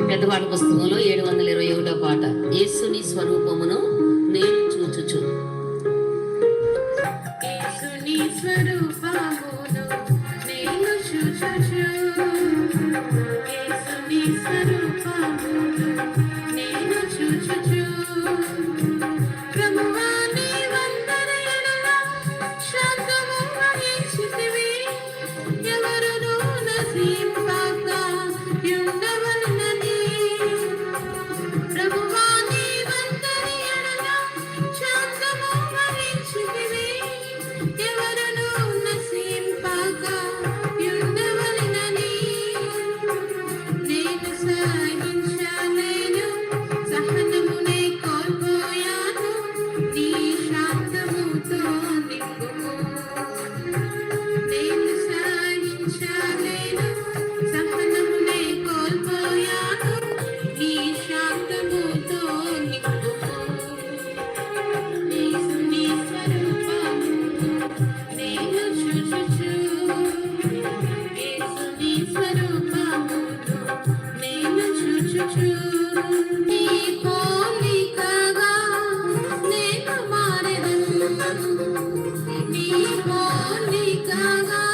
పెద్దపాట పుస్తకంలో 721వ పాట. యేసుని స్వరూపమును నేను చూచుచు. యేసుని స్వరూపమును నేను చూచుచు, యేసుని స్వరూపమును నేను చూచుచు. ప్రభువా నీ వందన ఎడల శాంతము వహించితివి, ఎవరునూ నశింపక ఉండవలెనని. ప్రభువా నీ వందన ఎడల శాంతము వహించితివి, ఎవరునూ నశింపక ఉండవలెనని. నేను సహించలేను, సహనమునే కోల్పోయాను, నీ శాంతముతో నింపుము. నేను సహించలేను, సహనమునే కోల్పోయాను, నీ శాంతముతో నింపుము. యేసుని స్వరూపమును నేను చూచుచు, యేసుని స్వరూపమును నేను చూచుచు. నీ పోలికగా నేను మారెదను, నీ పోలికగా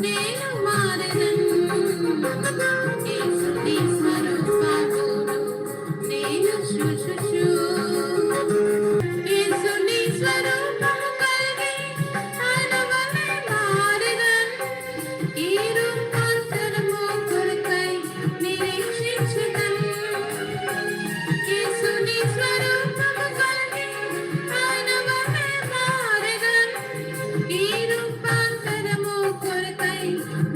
నేను మారెదను. యేసుని స్వరూపమును నేను చూచుచు. యేసుని స్వరూపము కలిగి ఆయన వలె మారెదను. ఈ రూపాంతరము కొరకై నిరీక్షించెదను. యేసుని స్వరూపము కలిగి ఆయన వలె మారెదను. ఈ రూపాంతరము కొరకై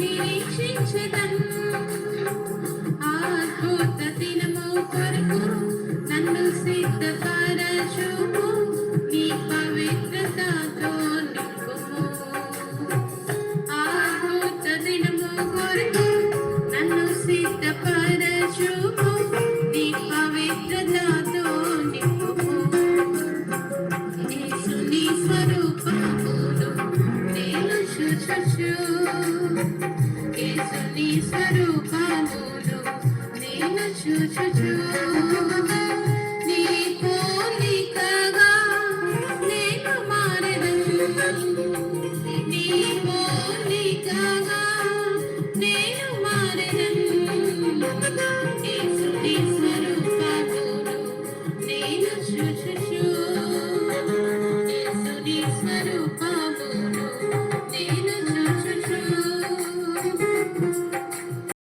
నిరీక్షించెదను. అద్భుత దినము కొరకు నన్ను సిద్ధపరచుము, నీ పవిత్రతతో నింపుము. అద్భుత దినము కొరకు నన్ను సిద్ధపరచుము, నీ పవిత్రతతో నింపుము. యేసుని స్వరూపమును నేను చూచుచు, యేసుని స్వరూపమును నేను చూచుచు.